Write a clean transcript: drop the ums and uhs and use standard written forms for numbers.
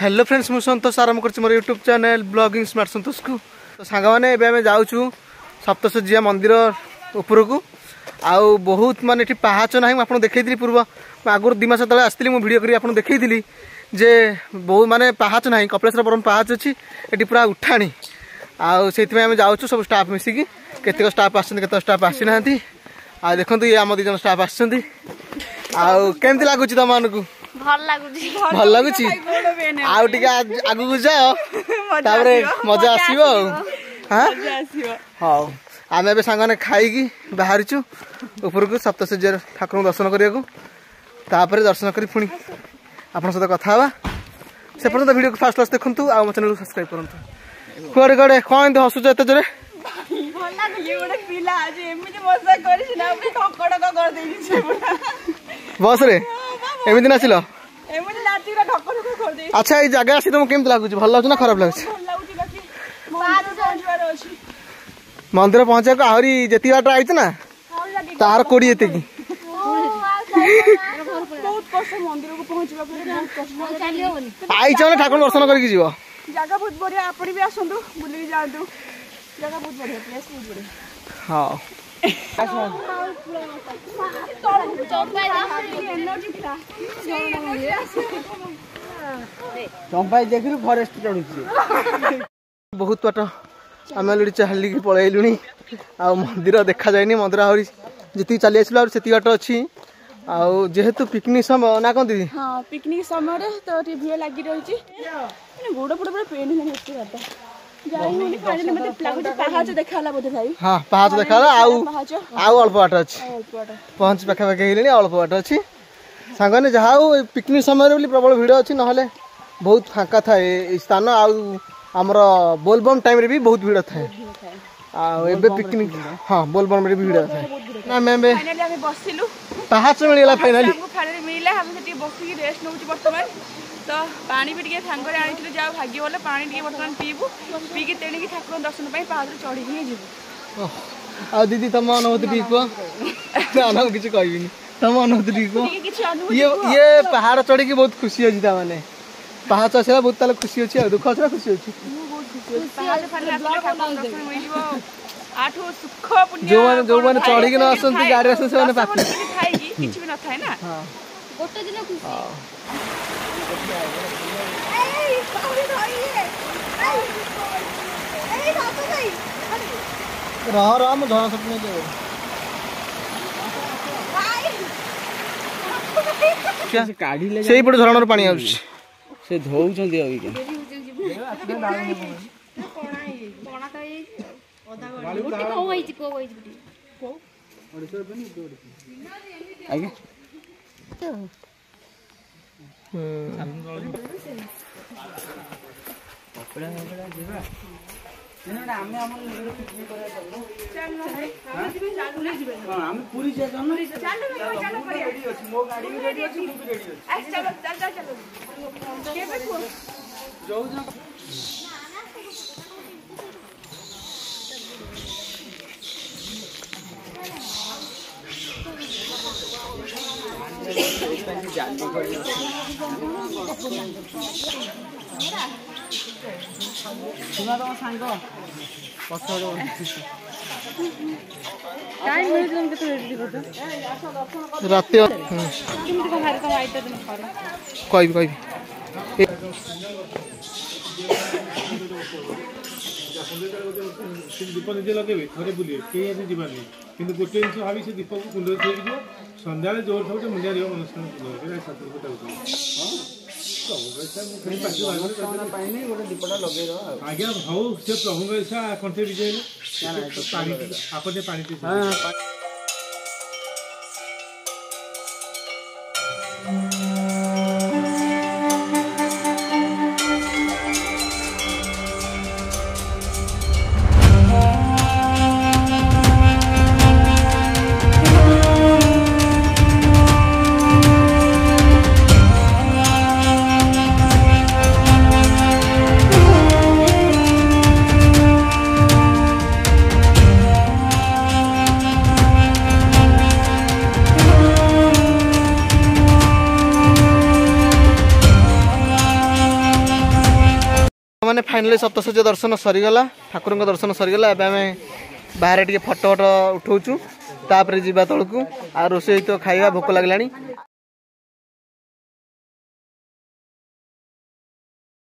hello friends मु संतोष आरंभ कर मोर यूट्यूब चैनल ब्लॉगिंग स्मार्ट संतोष को तो सांग मैंने एवं जाऊँ सप्तशଯ୍ୟା मंदिर ऊपर को आउ बहुत माने ये पहाच ना मुझे देखी पूर्व आगुरी 2 मास तले आसती भिडियो कर देखी जे बहुत माने पहाच ना कपिलेश्वर बरम पहाच अच्छी ये पूरा उठाणी आउ से जाऊँ सब स्टाफ मिसिकी केतक स्टाफ आते स्टाफ आसी ना आ देखो ये आम 2 जन स्टाफ आमती लगुच तुम मानक भल लगुच आगू को जाओ मजा आसो हाँ आम ए सांग खाई बाहरी ऊपर को सप्तशଯ୍ୟା ठाकुर दर्शन करने दर्शन कर पुणी आप सहित कथा से पर्यंत वीडियो को फास्ट फास्ट देखूँ आ मो चैनल सब्सक्राइब करूँ कड़े कड़े कौन हसुच एत जोरे बस रे एमती नाचिल अच्छा ये जगह आसी तुमको केमती लगुच भल लगुच ना खराब लगुच मंदिर पहुंचा को आहरी जी बाट आई ना तार कोड़ी ये आई ठाकुर दर्शन करके जीव जगह बहुत बढ़िया आपण भी आसंतु बुली जातु जगह बहुत बढ़िया प्लेस बहुत बढ़िया हाँ चंपाई देख फरेस्ट चढ़ुची बहुत बाट आम लड़ी चलिकी पलैलु आ मंदिर देखा जाए मंदिर आहरी जी चली आसलु से बाट अच्छी आउ जेहेतु पिकनिक समय ना कौन दीदी हाँ पिकनिक समय तो भिड़ लगी रही गोड़ पड़ पूरा पेन पहाच देखा हाँ पहाच देखा आउ अल्प बाट अच्छी पहुँच पाखापाखि अल्प बाट अच्छी सांगने जहाँ पिकनिक समय प्रबल भिड़ अच्छी ना बहुत फाँका थाए स्थान आमर बोलबम टाइम रे भी बहुत भिड़ थाए पिकनिक हाँ बोलबम रे भी भिड़ थाए ना मैं बसिलु पहाच मिलला फाइनली मिलला हम से बसिक रेस्ट नौ बर्तमान तो पानी भी सांगे आनी जा भाग्य बोले पानी टे बर्तमान पीबू पीकी तेणिकी ठाकुर दर्शन पहाड़ चढ़ी ही जीवु आ दीदी तुम अनुभूति टी कह किसी कहबी तुम अनुभूति टी ये पहाड़ चढ़ी की बहुत खुशी अच्छी मैंने पहाच आसा बहुत ताले खुशी अच्छी दुख अच्छी खुशी अच्छी जो मैंने चढ़ी न आसती गाड़ी आस किसी भी न थाए ना गोटे दिन रह मुझे झड़ा सपने से झरण पानी आ से धोउछंदी अभी आगे रात कह दीप निजे लगे थे बुले कहीं आज जीवार नहीं कि गोटे जिन भावी से दीप को कुंड थी सन्ध्या जोर था मुंडिया रिव अनुष्ठान आज्ञा हौ से प्रभु इच्छा कंठे विजय आपटे पानी साने फाइनाली सप्तशଯ୍या दर्शन सरीगला ठाकुर दर्शन सरीगला एबे आमे बाहर टिके फटो उठाऊँ तापर जीवा तौक आ रोषे तो खाଇବା भोक लगलानी